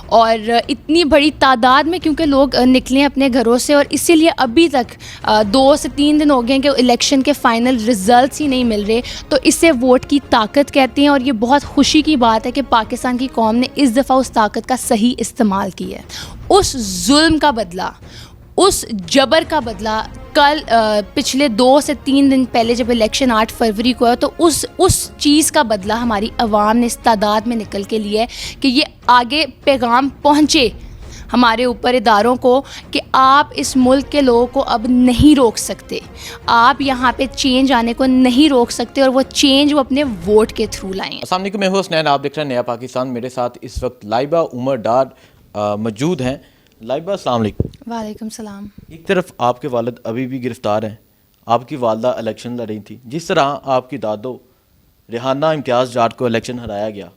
اور اتنی بڑی تعداد میں کیونکہ لوگ نکلے اپنے گھروں سے، اور اسی لیے ابھی تک 2 سے 3 دن ہو گئے ہیں کہ الیکشن کے فائنل رزلٹس ہی نہیں مل رہے. تو اسے ووٹ کی طاقت کہتے ہیں، اور یہ بہت خوشی کی بات ہے کہ پاکستان کی قوم نے اس دفعہ اس طاقت کا صحیح استعمال کیا ہے. اس ظلم کا بدلہ، اس جبر کا بدلہ کل پچھلے 2 سے 3 دن پہلے جب الیکشن 8 فروری کو ہے، تو اس چیز کا بدلہ ہماری عوام نے اس تعداد میں نکل کے لیا ہے کہ یہ آگے پیغام پہنچے ہمارے اوپر اداروں کو کہ آپ اس ملک کے لوگوں کو اب نہیں روک سکتے، آپ یہاں پہ چینج آنے کو نہیں روک سکتے، اور وہ چینج وہ اپنے ووٹ کے تھرو لائیں. السلام علیکم، میں ہوں حسنین، آپ دیکھ رہے ہیں نیا پاکستان. میرے ساتھ اس وقت لائبہ عمر ڈار موجود ہیں. لائبہ السلام علیکم. وعلیکم السلام. ایک طرف آپ کے والد ابھی بھی گرفتار ہیں، آپ کی والدہ الیکشن لڑ رہی تھی، جس طرح آپ کی دادو ریحانہ امتیاز ڈار کو الیکشن ہرایا گیا،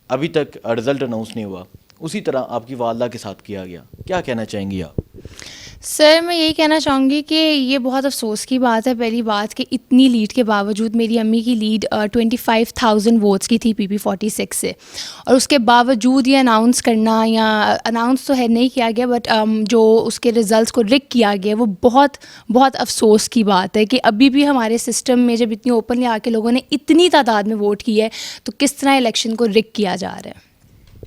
ابھی تک رزلٹ اناؤنس نہیں ہوا، اسی طرح آپ کی والدہ کے ساتھ کیا گیا. کیا کہنا چاہیں گی آپ؟ سر میں یہی کہنا چاہوں گی کہ یہ بہت افسوس کی بات ہے، پہلی بات کہ اتنی لیڈ کے باوجود، میری امی کی لیڈ 25,000 ووٹس کی تھی PP46 سے، اور اس کے باوجود یہ اناؤنس کرنا، یا اناؤنس تو ہے نہیں کیا گیا، بٹ جو اس کے رزلٹس کو رک کیا گیا، وہ بہت بہت افسوس کی بات ہے کہ ابھی بھی ہمارے سسٹم میں جب اتنی اوپنلی آ کے لوگوں نے اتنی تعداد میں ووٹ کی ہے، تو کس طرح الیکشن کو رک کیا جا رہا ہے.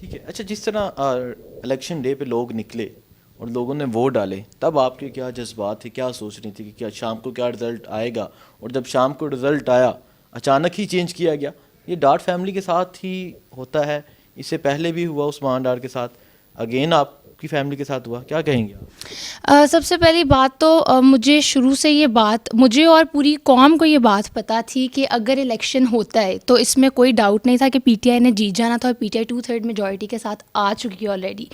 ٹھیک ہے. اچھا، جس طرح الیکشن ڈے پہ لوگ نکلے اور لوگوں نے ووٹ ڈالے، تب آپ کے کیا جذبات تھے، کیا سوچ رہی تھی کہ کیا شام کو کیا رزلٹ آئے گا؟ اور جب شام کو رزلٹ آیا اچانک ہی چینج کیا گیا. یہ ڈار فیملی کے ساتھ ہی ہوتا ہے، اس سے پہلے بھی ہوا عثمان ڈار کے ساتھ، اگین آپ کی فیملی کے ساتھ ہوا، کیا کہیں گے آپ؟ سب سے پہلی بات تو مجھے شروع سے یہ بات، مجھے اور پوری قوم کو یہ بات پتہ تھی کہ اگر الیکشن ہوتا ہے تو اس میں کوئی ڈاؤٹ نہیں تھا کہ PTI نے جیت جانا تھا، اور PTI 2/3 میجورٹی کے ساتھ آ چکی ہے آلریڈی.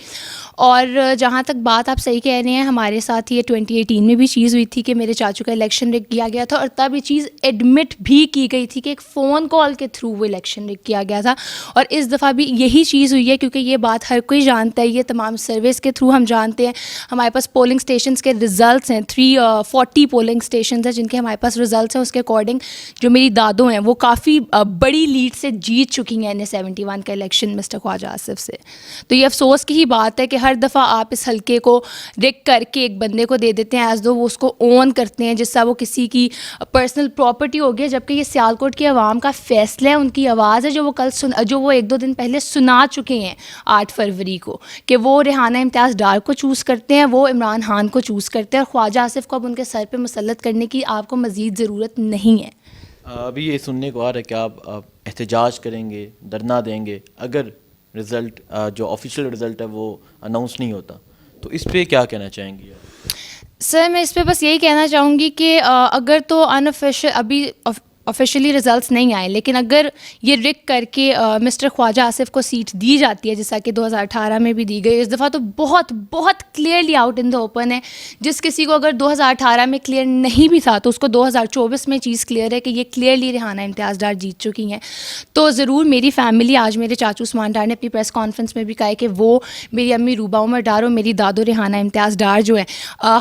اور جہاں تک بات آپ صحیح کہہ رہے ہیں، ہمارے ساتھ یہ 2018 میں بھی چیز ہوئی تھی کہ میرے چاچو کا الیکشن رک کیا گیا تھا، اور تب یہ چیز ایڈمٹ بھی کی گئی تھی کہ ایک فون کال کے تھرو وہ الیکشن رک کیا گیا تھا. اور اس دفعہ بھی یہی چیز ہوئی ہے، کیونکہ یہ بات ہر کوئی جانتا ہے، یہ تمام سروس کے تھرو ہم جانتے ہیں. ہمارے پاس پولنگ اسٹیشنس کے رزلٹس ہیں، 340 پولنگ اسٹیشنز ہیں جن کے ہمارے پاس رزلٹس ہیں. اس کے اکارڈنگ جو میری دادو ہیں وہ کافی بڑی لیڈ سے جیت چکی ہیں NA71 کا الیکشن مسٹر خواجہ آصف سے. تو یہ افسوس کی ہی بات ہے کہ ہر دفعہ آپ اس حلقے کو رک کر کے ایک بندے کو دے دیتے ہیں ایز دو وہ اس کو اون کرتے ہیں، جس سے وہ کسی کی پرسنل پراپرٹی ہو گیا، جبکہ یہ سیالکوٹ کی عوام کا فیصلہ ہے، ان کی آواز ہے، جو وہ 1-2 دن پہلے سنا چکے ہیں 8 فروری کو، کہ وہ ریحانہ امتیاز ڈار کو چوز کرتے ہیں، وہ عمران خان کو چوز کرتے ہیں، اور خواجہ آصف کو اب ان کے سر پہ مسلط کرنے کی آپ کو مزید ضرورت نہیں ہے. ابھی یہ سننے کو آ رہا ہے کہ آپ احتجاج کریں گے، دھرنا دیں گے اگر رزلٹ جو آفیشیل رزلٹ ہے وہ اناؤنس نہیں ہوتا، تو اس پہ کیا کہنا چاہیں گی آپ؟ سر میں اس پہ بس یہی کہنا چاہوں گی کہ اگر تو ابھی آفیشیلی رزلٹس نہیں آئے، لیکن اگر یہ رک کر کے مسٹر خواجہ آصف کو سیٹ دی جاتی ہے جیسا کہ 2018 میں بھی دی گئی، اس دفعہ تو بہت بہت clearly out in the open ہے. جس کسی کو اگر 2018 میں کلیئر نہیں بھی تھا تو اس کو 2024 میں چیز کلیئر ہے کہ یہ کلیئرلی ریحانہ امتیاز ڈار جیت چکی ہیں. تو ضرور میری فیملی، آج میرے چاچو عثمان ڈار نے اپنی پریس کانفرنس میں بھی کہا ہے کہ وہ، میری امی روبہ عمر ڈار اور میری دادو ریحانہ امتیاز ڈار جو ہے،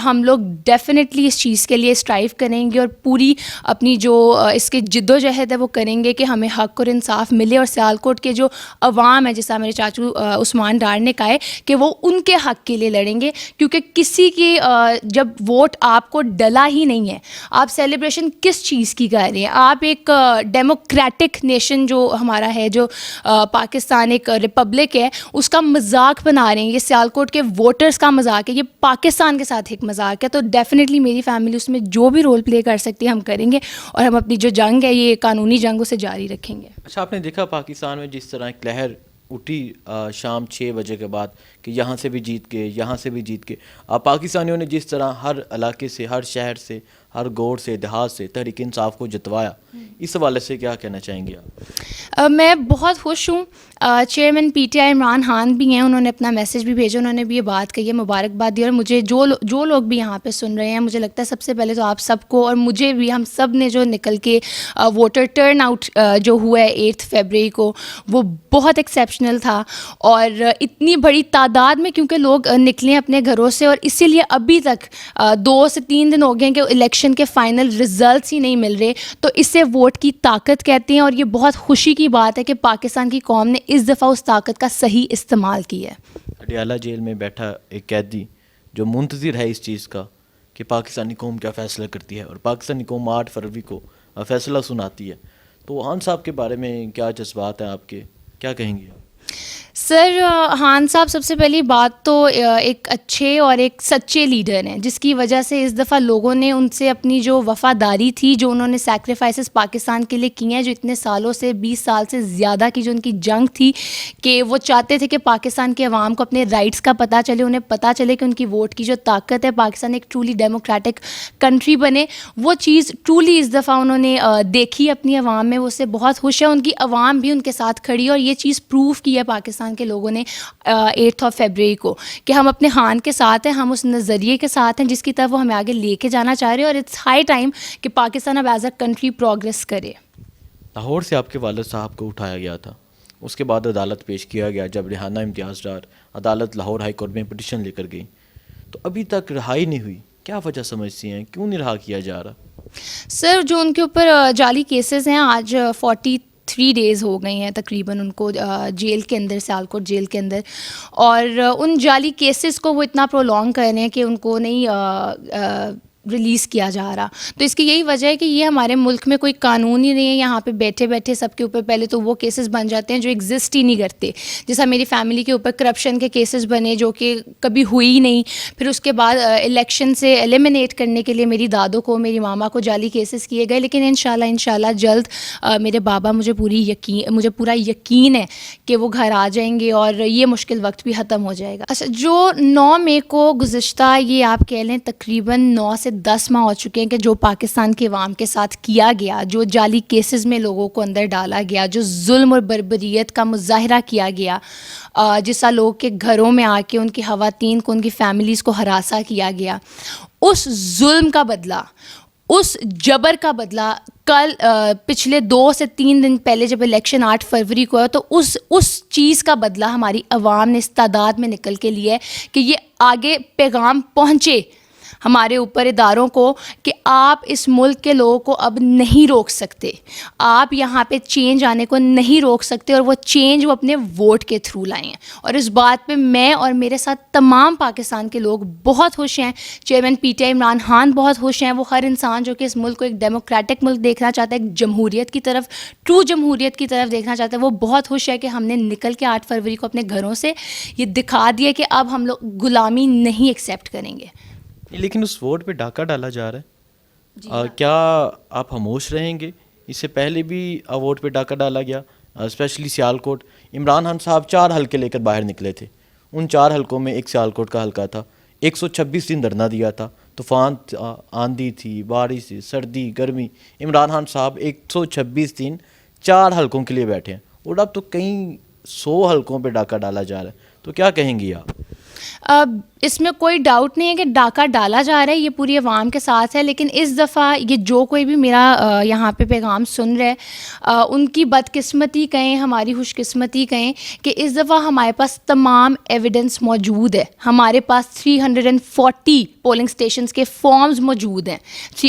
ہم لوگ ڈیفینیٹلی اس چیز کے لیے اسٹرائیو کریں گے، اور پوری اپنی جو اس کی جد و جہد ہے وہ کریں گے کہ ہمیں حق اور انصاف ملے. اور سیالکوٹ کے جو عوام ہے، جیسا میرے چاچو عثمان ڈار نے کہا ہے کہ وہ ان کے حق کے لیے لڑیں گے، کیونکہ کسی کی جب ووٹ آپ کو ڈلا ہی نہیں ہے، آپ سیلیبریشن کس چیز کی کر رہے ہیں؟ آپ ایک ڈیموکریٹک نیشن جو ہمارا ہے، جو پاکستان ایک ریپبلک ہے، اس کا مذاق بنا رہے ہیں. یہ سیالکوٹ کے ووٹرز کا مذاق ہے، یہ پاکستان کے ساتھ ایک مذاق ہے. تو ڈیفینیٹلی میری فیملی اس میں جو بھی رول پلے کر سکتی ہے ہم کریں گے، اور ہم اپنی جو جنگ ہے، یہ قانونی جنگ، اسے جاری رکھیں گے. اچھا، آپ نے دیکھا پاکستان میں جس طرح ایک لہر اٹھی شام 6 بجے کے بعد کہ یہاں سے بھی جیت کے، یہاں سے بھی جیت کے، پاکستانیوں نے جس طرح ہر علاقے سے، ہر شہر سے، ہر گوڑ سے، دیہات سے تحریک انصاف کو جتوایا، اس حوالے سے کیا کہنا چاہیں گے آپ؟ میں بہت خوش ہوں. چیئرمین PTI عمران خان بھی ہیں، انہوں نے اپنا میسیج بھی بھیجا، انہوں نے بھی یہ بات کہی ہے، مبارکباد دی. اور مجھے جو لوگ بھی یہاں پہ سن رہے ہیں، مجھے لگتا ہے سب سے پہلے تو آپ سب کو، اور مجھے بھی، ہم سب نے جو نکل کے ووٹر ٹرن آؤٹ جو ہوا ہے 8 فروری کو، وہ بہت ایکسیپشنل تھا. اور اتنی بڑی تعداد میں کیونکہ لوگ نکلے اپنے گھروں سے، اور اسی لیے ابھی تک 2 سے 3 دن ہو گئے ہیں کہ الیکشن کے فائنل رزلٹس ہی نہیں مل رہے. تو اسے ووٹ کی طاقت کہتے ہیں، اور یہ بہت خوشی کی بات ہے کہ پاکستان کی قوم نے اس دفعہ اس طاقت کا صحیح استعمال کیا ہے. اڈیالہ جیل میں بیٹھا ایک قیدی جو منتظر ہے اس چیز کا کہ پاکستانی قوم کیا فیصلہ کرتی ہے، اور پاکستانی قوم 8 فروری کو فیصلہ سناتی ہے، تو خان صاحب کے بارے میں کیا جذبات ہیں آپ کے، کیا کہیں گے؟ سر خان صاحب سب سے پہلی بات تو ایک اچھے اور ایک سچے لیڈر ہیں، جس کی وجہ سے اس دفعہ لوگوں نے ان سے اپنی جو وفاداری تھی، جو انہوں نے سیکریفائسز پاکستان کے لیے کیے ہیں، جو اتنے سالوں سے 20 سال سے زیادہ کی جو ان کی جنگ تھی کہ وہ چاہتے تھے کہ پاکستان کے عوام کو اپنے رائٹس کا پتہ چلے، انہیں پتہ چلے کہ ان کی ووٹ کی جو طاقت ہے، پاکستان ایک ٹرولی ڈیموکریٹک کنٹری بنے، وہ چیز ٹرولی اس دفعہ انہوں نے دیکھی اپنی عوام میں، وہ اس سے بہت خوش ہے، ان کی عوام بھی ان کے ساتھ کھڑی ہے، اور یہ چیز پروف کی ہے پاکستان کے لوگوں نے 8 فروری کو کہ ہم اپنے خان کے ساتھ ہیں، ہم اس نظریے کے ساتھ ہیں جس کی طرف وہ ہمیں آگے لے کے جانا چاہ رہے ہیں، اور اٹس ہائی ٹائم کہ پاکستان اب ایز اے کنٹری پروگریس کرے۔ لاہور سے آپ کے والد صاحب کو اٹھایا گیا تھا، اس کے بعد عدالت پیش کیا گیا، جب ریحانہ امتیاز ڈار عدالت لاہور ہائی کورٹ میں پٹیشن لے کر گئی، تو ابھی تک رہائی نہیں ہوئی، کیا وجہ سمجھتی ہیں، کیوں نہیں رہا کیا جا رہا؟ سر جو ان کے اوپر جعلی کیسز ہیں، آج 43 ڈیز ہو گئی ہیں تقریباً ان کو جیل کے اندر، سیالکوٹ جیل کے اندر، اور ان جعلی کیسز کو وہ اتنا پرولونگ کر رہے ہیں کہ ان کو نہیں ریلیز کیا جا رہا۔ تو اس کی یہی وجہ ہے کہ یہ ہمارے ملک میں کوئی قانون ہی نہیں ہے، یہاں پہ بیٹھے بیٹھے سب کے اوپر پہلے تو وہ کیسز بن جاتے ہیں جو ایگزسٹ ہی نہیں کرتے، جیسا میری فیملی کے اوپر کرپشن کے کیسز بنے جو کہ کبھی ہوئی ہی نہیں، پھر اس کے بعد الیکشن سے ایلیمنیٹ کرنے کے لیے میری دادوں کو، میری ماما کو جعلی کیسز کیے گئے، لیکن انشاءاللہ جلد میرے بابا مجھے پورا یقین ہے کہ وہ گھر آ جائیں گے اور یہ مشکل وقت بھی ختم ہو جائے گا۔ اچھا، جو 9 مئی کو گزشتہ یہ آپ کہہ لیں تقریباً 9 سے 10 ماہ ہو چکے ہیں کہ جو پاکستان کے عوام کے ساتھ کیا گیا، جو جعلی کیسز میں لوگوں کو اندر ڈالا گیا، جو ظلم اور بربریت کا مظاہرہ کیا گیا، جیسا لوگ کے گھروں میں آ کے ان کی خواتین کو، ان کی فیملیز کو ہراساں کیا گیا، اس ظلم کا بدلہ، اس جبر کا بدلہ کل پچھلے 2 سے 3 دن پہلے جب الیکشن 8 فروری کو ہے، تو اس چیز کا بدلہ ہماری عوام نے اس تعداد میں نکل کے لیا ہے کہ یہ آگے پیغام پہنچے ہمارے اوپر اداروں کو کہ آپ اس ملک کے لوگوں کو اب نہیں روک سکتے، آپ یہاں پہ چینج آنے کو نہیں روک سکتے، اور وہ چینج وہ اپنے ووٹ کے تھرو لائے ہیں، اور اس بات پہ میں اور میرے ساتھ تمام پاکستان کے لوگ بہت خوش ہیں۔ Chairman P T I Imran Khan بہت خوش ہیں، وہ ہر انسان جو کہ اس ملک کو ایک ڈیموکریٹک ملک دیکھنا چاہتا ہے، ایک جمہوریت کی طرف، ٹرو جمہوریت کی طرف دیکھنا چاہتا ہے، وہ بہت خوش ہے کہ ہم نے نکل کے 8 فروری کو اپنے گھروں سے یہ دکھا دیا کہ اب ہم لوگ غلامی نہیں ایکسیپٹ کریں گے۔ لیکن اس ووٹ پہ ڈاکہ ڈالا جا رہا ہے، کیا آپ خاموش رہیں گے؟ اس سے پہلے بھی ووٹ پہ ڈاکہ ڈالا گیا، اسپیشلی سیالکوٹ، عمران خان صاحب 4 حلقے لے کر باہر نکلے تھے، ان 4 حلقوں میں ایک سیالکوٹ کا حلقہ تھا، 126 دن دھرنا دیا تھا، طوفان آندھی تھی، بارش تھی، سردی، گرمی، عمران خان صاحب 126 دن 4 حلقوں کے لیے بیٹھے ہیں، اور اب تو کئی 100 حلقوں پہ ڈاکہ ڈالا جا رہا ہے، تو کیا کہیں گی آپ؟ اب اس میں کوئی ڈاؤٹ نہیں ہے کہ ڈاکہ ڈالا جا رہا ہے، یہ پوری عوام کے ساتھ ہے، لیکن اس دفعہ یہ جو کوئی بھی میرا یہاں پہ پیغام سن رہے ان کی بدقسمتی کہیں، ہماری خوش قسمتی کہیں کہ اس دفعہ ہمارے پاس تمام ایویڈنس موجود ہے، ہمارے پاس 340 پولنگ اسٹیشنز کے فارمز موجود ہیں،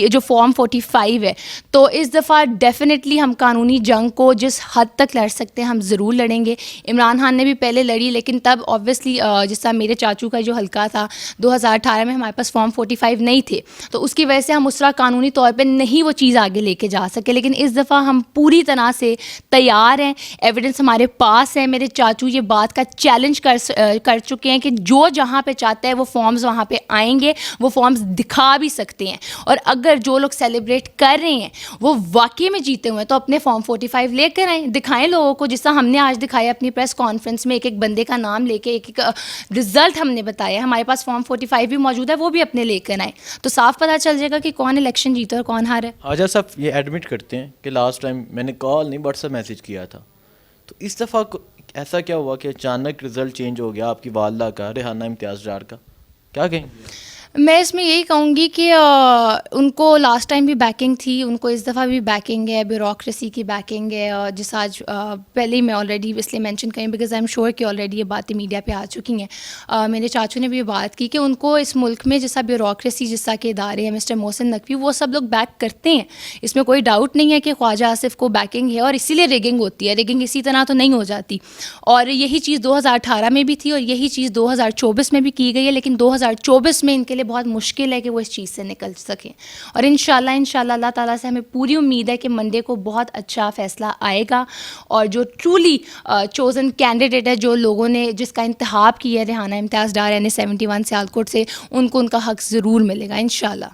جو فارم 45 ہے، تو اس دفعہ ڈیفینیٹلی ہم قانونی جنگ کو جس حد تک لڑ سکتے ہیں ہم ضرور لڑیں گے۔ عمران خان نے بھی پہلے لڑی، لیکن تب آبویسلی جس طرح میرے چاچو کا جو حلقہ تھا 2018 میں ہمارے پاس فارم 45 نہیں تھے، تو اس کی وجہ سے ہم اس طرح قانونی طور پہ نہیں وہ چیز آگے لے کے جا سکے، لیکن اس دفعہ ہم پوری طرح سے تیار ہیں، ایویڈنس ہمارے پاس ہے، میرے چاچو یہ بات کا چیلنج کر چکے ہیں کہ جو جہاں پہ چاہتا ہے وہ فارمز وہاں پہ آئیں گے، وہ فارمز دکھا بھی سکتے ہیں، اور اگر جو لوگ سیلیبریٹ کر رہے ہیں وہ واقعی میں جیتے ہوئے ہیں تو اپنے فارم 45 لے کر آئیں، دکھائیں لوگوں کو، جس طرح ہم نے آج دکھایا اپنی پریس کانفرنس میں، ایک بندے کا نام لے کے ایک رزلٹ ہم نے بتایا، ہمارے پاس فارم 45 بھی موجود ہے، وہ بھی اپنے لے کر آئیں، تو صاف پتہ چل جائے گا کہ کون الیکشن جیتا اور کون ہارا ہے۔ خواجہ صاحب یہ ایڈمٹ کرتے ہیں کہ لاسٹ ٹائم میں نے کال نہیں واٹس ایپ میسیج کیا تھا، تو اس دفعہ ایسا کیا ہوا کہ اچانک رزلٹ چینج ہو گیا آپ کی والدہ کا، ریحانہ امتیاز ڈار کا، کیا کہیں گے؟ میں اس میں یہی کہوں گی کہ ان کو لاسٹ ٹائم بھی بیکنگ تھی, ان کو اس دفعہ بھی بیکنگ ہے, بیوروکریسی کی بیکنگ ہے, جس آج پہلے ہی میں آلریڈی اس لیے مینشن کریں بیکاز آئی ایم شیور کہ آلریڈی یہ باتیں میڈیا پہ آ چکی ہیں. میرے چاچو نے بھی یہ بات کی کہ ان کو اس ملک میں جیسا بیوروکریسی, جیسا کہ ادارے ہیں مسٹر محسن نقوی, وہ سب لوگ بیک کرتے ہیں. اس میں کوئی ڈاؤٹ نہیں ہے کہ خواجہ آصف کو بیکنگ ہے, اور اسی لیے ریگنگ ہوتی ہے. ریگنگ اسی طرح تو نہیں ہو جاتی, اور یہی چیز 2018 میں بھی تھی, اور یہی چیز 2024 میں بھی کی گئی ہے. لیکن 2024 میں ان کے لیے بہت مشکل ہے کہ وہ اس چیز سے نکل سکیں, اور انشاءاللہ اللہ تعالیٰ سے ہمیں پوری امید ہے کہ منڈے کو بہت اچھا فیصلہ آئے گا, اور جو ٹرولی چوزن کینڈیڈیٹ ہے, جو لوگوں نے جس کا انتخاب کیا ہے ریحانہ امتیاز ڈار یعنی 71 سیالکوٹ سے, ان کو ان کا حق ضرور ملے گا انشاءاللہ.